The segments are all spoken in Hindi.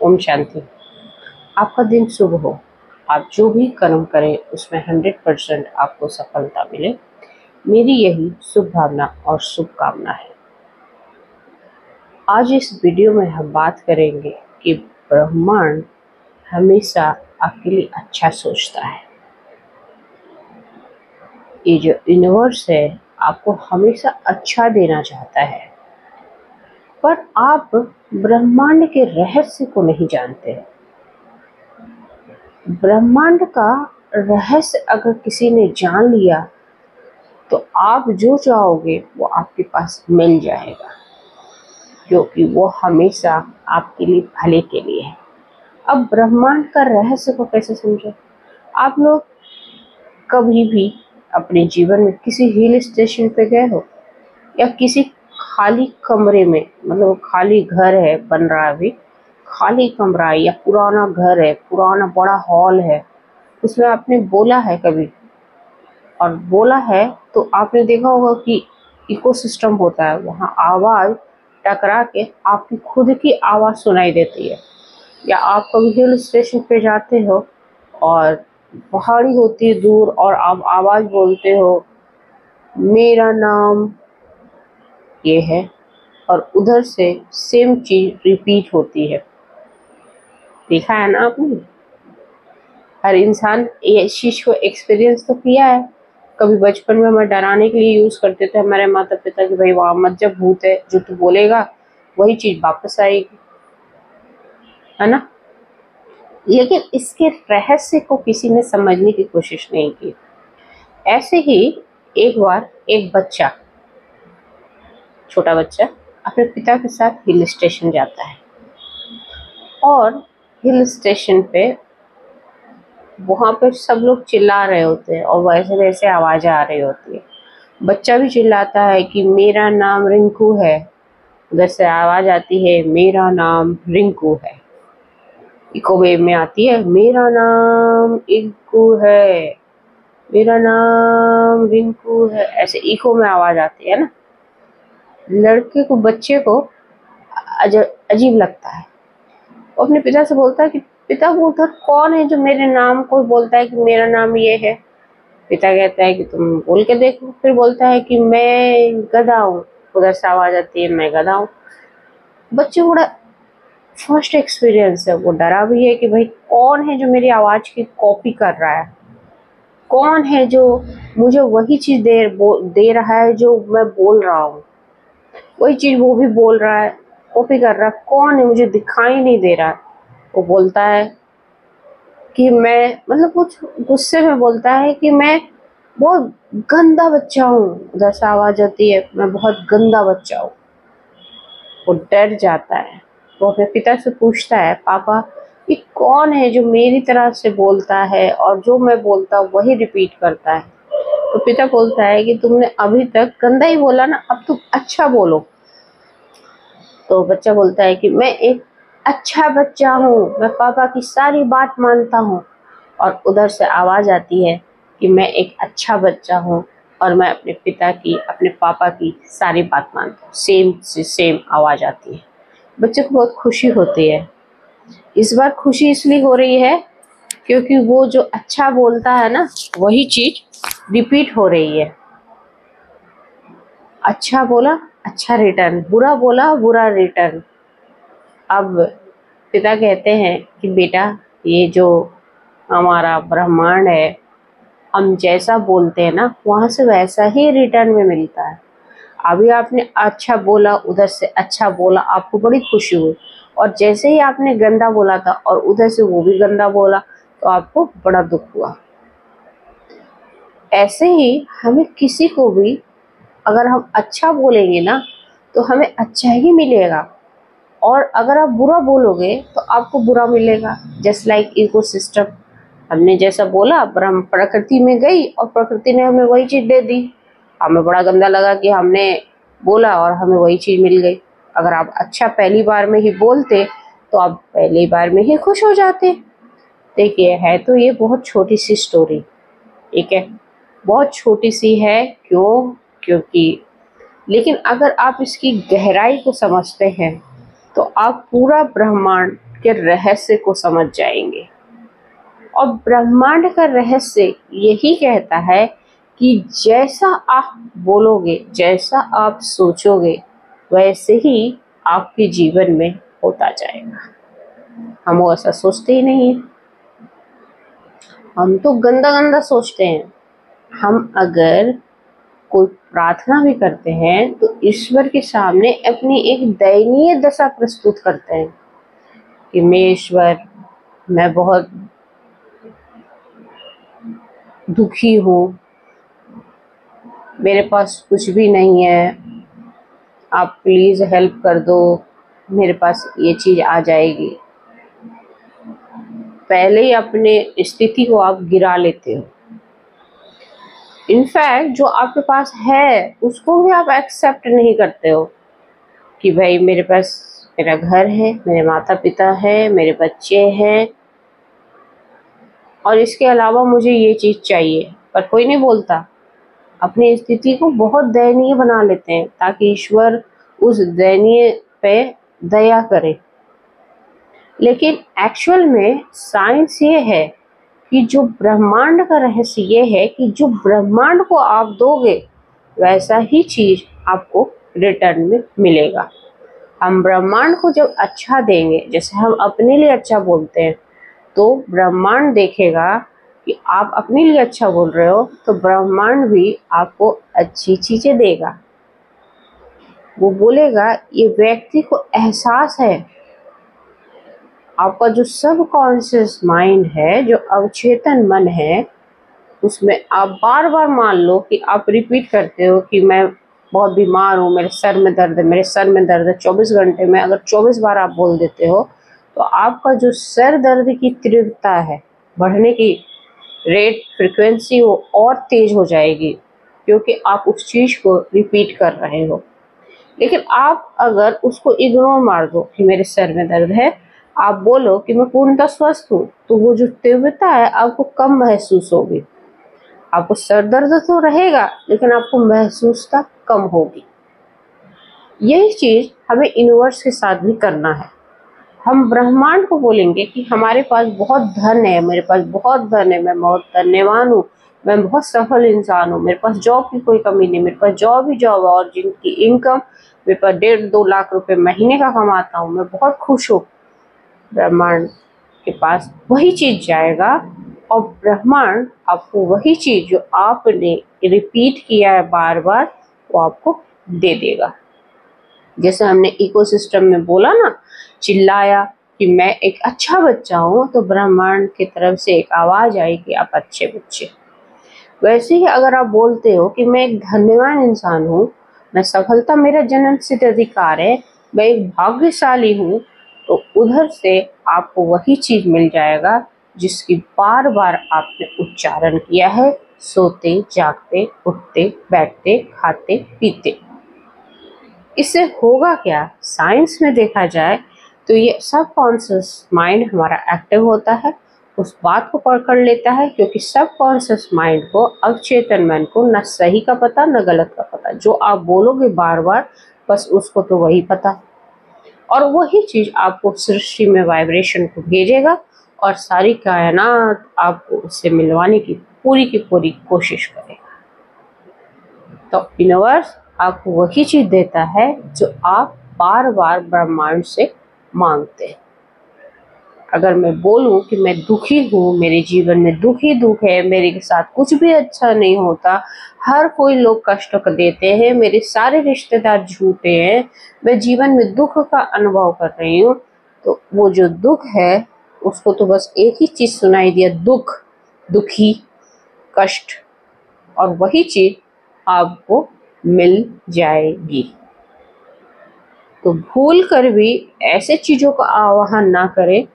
ओम शांति। आपका दिन शुभ हो। आप जो भी कर्म करें उसमें 100% आपको सफलता मिले, मेरी यही शुभ भावना और शुभकामना है। आज इस वीडियो में हम बात करेंगे कि ब्रह्मांड हमेशा आपके लिए अच्छा सोचता है। ये जो यूनिवर्स है आपको हमेशा अच्छा देना चाहता है, पर आप ब्रह्मांड के रहस्य को नहीं जानते। ब्रह्मांड का रहस्य अगर किसी ने जान लिया तो आप जो चाहोगे वो आपके पास मिल जाएगा, क्योंकि वो हमेशा आपके लिए भले के लिए है। अब ब्रह्मांड का रहस्य को कैसे समझे? आप लोग कभी भी अपने जीवन में किसी हिल स्टेशन पे गए हो या किसी खाली कमरे में, मतलब खाली घर है, बन रहा है अभी, खाली कमरा है या पुराना घर है, पुराना बड़ा हॉल है, उसमें आपने बोला है कभी? और बोला है तो आपने देखा होगा कि इकोसिस्टम होता है, वहाँ आवाज़ टकरा के आपकी खुद की आवाज़ सुनाई देती है। या आप कभी हिल स्टेशन पे जाते हो और पहाड़ी होती है दूर और आप आवाज़ बोलते हो, मेरा नाम ये है, और उधर से सेम चीज़ रिपीट होती है। देखा है ना आपने? हर इंसान ये चीज़ को एक्सपीरियंस तो किया है। कभी बचपन में हम डराने के लिए यूज़ करते थे हमारे माता पिता कि भाई वहाँ मत, जब भूत है, जो तू बोलेगा वही चीज़ वापस आएगी, है ना? लेकिन इसके रहस्य को किसी ने समझने की कोशिश नहीं की। ऐसे ही एक बार एक बच्चा, छोटा बच्चा अपने पिता के साथ हिल स्टेशन जाता है और हिल स्टेशन पे वहाँ पे सब लोग चिल्ला रहे होते हैं और वैसे वैसे आवाज़ें आ रही होती है। बच्चा भी चिल्लाता है कि मेरा नाम रिंकू है। उधर से आवाज़ आती है, मेरा नाम रिंकू है। इको वेव में आती है, मेरा नाम इक्कू है, मेरा नाम रिंकू है। ऐसे इको में आवाज़ आती है ना। लड़के को, बच्चे को अजीब लगता है। वो अपने पिता से बोलता है कि पिता, वो उधर कौन है जो मेरे नाम को बोलता है कि मेरा नाम ये है? पिता कहता है कि तुम बोल के देखो। फिर बोलता है कि मैं गधा हूँ। उधर से आवाज़ आती है, मैं गधा हूँ। बच्चे को बड़ा फर्स्ट एक्सपीरियंस है, वो डरा भी है कि भाई कौन है जो मेरी आवाज़ की कॉपी कर रहा है, कौन है जो मुझे वही चीज़ दे रहा है जो मैं बोल रहा हूँ, वही चीज़ वो भी बोल रहा है, कॉपी कर रहा है, कौन है, मुझे दिखाई नहीं दे रहा है। वो बोलता है कि मैं, मतलब कुछ गुस्से में बोलता है कि मैं बहुत गंदा बच्चा हूँ। उधर से आवाज़ आती है, मैं बहुत गंदा बच्चा हूँ। वो डर जाता है। वो अपने पिता से पूछता है, पापा ये कौन है जो मेरी तरह से बोलता है और जो मैं बोलता हूँ वही रिपीट करता है? तो पिता बोलता है कि तुमने अभी तक गंदा ही बोला ना, अब तुम अच्छा बोलो। तो बच्चा बोलता है कि मैं एक अच्छा बच्चा हूँ, मैं पापा की सारी बात मानता हूँ। और उधर से आवाज़ आती है कि मैं एक अच्छा बच्चा हूँ और मैं अपने पिता की, अपने पापा की सारी बात मानता हूँ। सेम से सेम आवाज़ आती है। बच्चे को बहुत खुशी होती है। इस बार खुशी इसलिए हो रही है क्योंकि वो जो अच्छा बोलता है ना, वही चीज़ रिपीट हो रही है। अच्छा बोला, अच्छा रिटर्न, बुरा बोला, बुरा रिटर्न। अब पिता कहते हैं कि बेटा, ये जो हमारा ब्रह्मांड है, हम जैसा बोलते हैं ना, वहाँ से वैसा ही रिटर्न में मिलता है। अभी आपने अच्छा बोला, उधर से अच्छा बोला, आपको बड़ी खुशी हुई, और जैसे ही आपने गंदा बोला था और उधर से वो भी गंदा बोला तो आपको बड़ा दुख हुआ। ऐसे ही हमें किसी को भी अगर हम अच्छा बोलेंगे ना तो हमें अच्छा ही मिलेगा, और अगर आप बुरा बोलोगे तो आपको बुरा मिलेगा। जस्ट लाइक इकोसिस्टम, हमने जैसा बोला, हम प्रकृति में गई और प्रकृति ने हमें वही चीज़ दे दी। हमें बड़ा गंदा लगा कि हमने बोला और हमें वही चीज़ मिल गई। अगर आप अच्छा पहली बार में ही बोलते तो आप पहली बार में ही खुश हो जाते। देखिए, है तो ये बहुत छोटी सी स्टोरी, ठीक है, बहुत छोटी सी है। क्यों? क्योंकि लेकिन अगर आप इसकी गहराई को समझते हैं तो आप पूरा ब्रह्मांड के रहस्य को समझ जाएंगे। और ब्रह्मांड का रहस्य यही कहता है कि जैसा आप बोलोगे, जैसा आप सोचोगे, वैसे ही आपके जीवन में होता जाएगा। हम वो ऐसा सोचते ही नहीं, हम तो गंदा गंदा सोचते हैं। हम अगर कोई प्रार्थना भी करते हैं तो ईश्वर के सामने अपनी एक दयनीय दशा प्रस्तुत करते हैं कि मैं ईश्वर, मैं बहुत दुखी हूँ, मेरे पास कुछ भी नहीं है, आप प्लीज़ हेल्प कर दो, मेरे पास ये चीज़ आ जाएगी। पहले ही अपने स्थिति को आप गिरा लेते हो। इनफैक्ट जो आपके पास है उसको भी आप एक्सेप्ट नहीं करते हो कि भाई मेरे पास मेरा घर है, मेरे माता पिता है, मेरे बच्चे हैं, और इसके अलावा मुझे ये चीज़ चाहिए। पर कोई नहीं बोलता, अपनी स्थिति को बहुत दयनीय बना लेते हैं ताकि ईश्वर उस दयनीय पे दया करे। लेकिन एक्चुअल में साइंस ये है कि जो ब्रह्मांड का रहस्य ये है कि जो ब्रह्मांड को आप दोगे वैसा ही चीज़ आपको रिटर्न में मिलेगा। हम ब्रह्मांड को जब अच्छा देंगे, जैसे हम अपने लिए अच्छा बोलते हैं, तो ब्रह्मांड देखेगा कि आप अपने लिए अच्छा बोल रहे हो, तो ब्रह्मांड भी आपको अच्छी चीज़ें देगा। वो बोलेगा, ये व्यक्ति को एहसास है। आपका जो सबकॉन्शियस माइंड है, जो अवचेतन मन है, उसमें आप बार बार मान लो कि आप रिपीट करते हो कि मैं बहुत बीमार हूँ, मेरे सर में दर्द है, मेरे सर में दर्द है। 24 घंटे में अगर 24 बार आप बोल देते हो तो आपका जो सर दर्द की तीव्रता है, बढ़ने की रेट, फ्रिक्वेंसी, वो और तेज हो जाएगी क्योंकि आप उस चीज़ को रिपीट कर रहे हो। लेकिन आप अगर उसको इग्नोर मार दो कि मेरे सर में दर्द है, आप बोलो कि मैं पूर्णतः स्वस्थ हूँ, तो वो जो तीव्रता है आपको कम महसूस होगी। आपको सर दर्द तो रहेगा लेकिन आपको महसूसता कम होगी। यही चीज़ हमें यूनिवर्स के साथ भी करना है। हम ब्रह्मांड को बोलेंगे कि हमारे पास बहुत धन है, मेरे पास बहुत धन है, मैं बहुत धन्यवान हूँ, मैं बहुत सफल इंसान हूँ, मेरे पास जॉब की कोई कमी नहीं, मेरे पास जॉब ही जॉब है, और जिनकी इनकम मेरे पास 1.5-2 लाख रुपए महीने का कमाता हूँ, मैं बहुत खुश हूँ। ब्रह्मांड के पास वही चीज़ जाएगा और ब्रह्मांड आपको वही चीज़ जो आपने रिपीट किया है बार बार, वो आपको दे देगा। जैसे हमने इकोसिस्टम में बोला ना, चिल्लाया कि मैं एक अच्छा बच्चा हूँ, तो ब्रह्मांड की तरफ से एक आवाज़ आई कि आप अच्छे बच्चे। वैसे ही अगर आप बोलते हो कि मैं एक धन्यवान इंसान हूँ, मैं सफलता मेरा जन्मसिद्ध अधिकार है, मैं एक भाग्यशाली हूँ, तो उधर से आपको वही चीज़ मिल जाएगा जिसकी बार बार आपने उच्चारण किया है, सोते जागते, उठते बैठते, खाते पीते। इससे होगा क्या, साइंस में देखा जाए तो ये सबकॉन्शियस माइंड हमारा एक्टिव होता है, उस बात को पकड़ लेता है, क्योंकि सबकॉन्शियस माइंड को, अवचेतन मन को न सही का पता न गलत का पता। जो आप बोलोगे बार बार, बस उसको तो वही पता, और वही चीज़ आपको सृष्टि में वाइब्रेशन को भेजेगा और सारी कायनात आपको उससे मिलवाने की पूरी कोशिश करेगा। तो यूनिवर्स आपको वही चीज़ देता है जो आप बार बार ब्रह्मांड से मांगते हैं। अगर मैं बोलूं कि मैं दुखी हूँ, मेरे जीवन में दुख ही दुख है, मेरे साथ कुछ भी अच्छा नहीं होता, हर कोई लोग कष्ट देते हैं, मेरे सारे रिश्तेदार झूठे हैं, मैं जीवन में दुख का अनुभव कर रही हूँ, तो वो जो दुख है उसको तो बस एक ही चीज़ सुनाई दिया, दुख, दुखी, कष्ट, और वही चीज़ आपको मिल जाएगी। तो भूल कर भी ऐसे चीज़ों का आह्वान ना करें।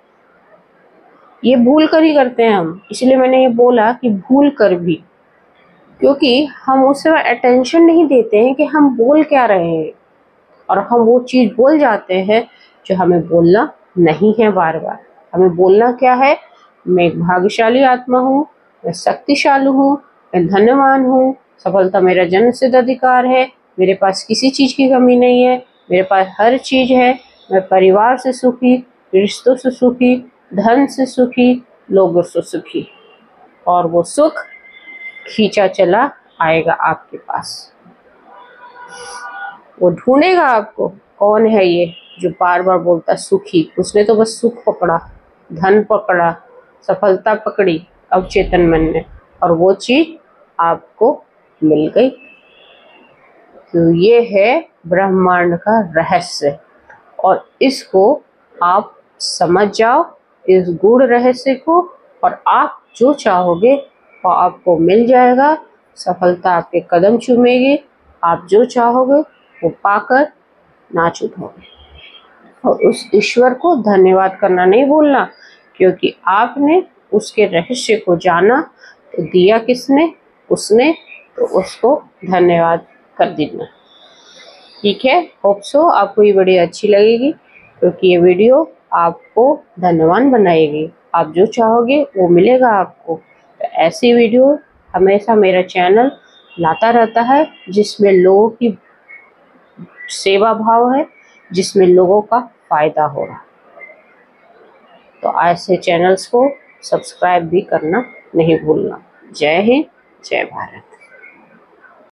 ये भूल कर ही करते हैं हम, इसलिए मैंने ये बोला कि भूल कर भी, क्योंकि हम उससे अटेंशन नहीं देते हैं कि हम बोल क्या रहे हैं, और हम वो चीज़ बोल जाते हैं जो हमें बोलना नहीं है। बार बार हमें बोलना क्या है, मैं एक भाग्यशाली आत्मा हूँ, मैं शक्तिशाली हूँ, मैं धन्यवान हूँ, सफलता मेरा जन्मसिद्ध अधिकार है, मेरे पास किसी चीज़ की कमी नहीं है, मेरे पास हर चीज़ है, मैं परिवार से सुखी, रिश्तों से सुखी, धन से सुखी, लोगों से सुखी, और वो सुख खींचा चला आएगा आपके पास। वो ढूंढेगा आपको, कौन है ये जो बार बार बोलता सुखी। उसने तो बस सुख पकड़ा, धन पकड़ा, सफलता पकड़ी अवचेतन मन में, और वो चीज आपको मिल गई। तो ये है ब्रह्मांड का रहस्य, और इसको आप समझ जाओ, इस गूढ़ रहस्य को, और आप जो चाहोगे वो आपको मिल जाएगा। सफलता आपके कदम चूमेगी, आप जो चाहोगे वो पाकर नाच उठोगे। और उस ईश्वर को धन्यवाद करना नहीं भूलना, क्योंकि आपने उसके रहस्य को जाना तो दिया किसने? उसने, तो उसको धन्यवाद कर देना। ठीक है, होप सो आपको ये वीडियो अच्छी लगेगी, क्योंकि ये वीडियो आपको धन्यवान बनाएगी। आप जो चाहोगे वो मिलेगा आपको। तो ऐसी वीडियो हमेशा मेरा चैनल लाता रहता है, जिसमें लोगों की सेवा भाव है, जिसमें लोगों का फायदा हो रहा। तो ऐसे चैनल्स को सब्सक्राइब भी करना नहीं भूलना। जय हिंद, जय भारत।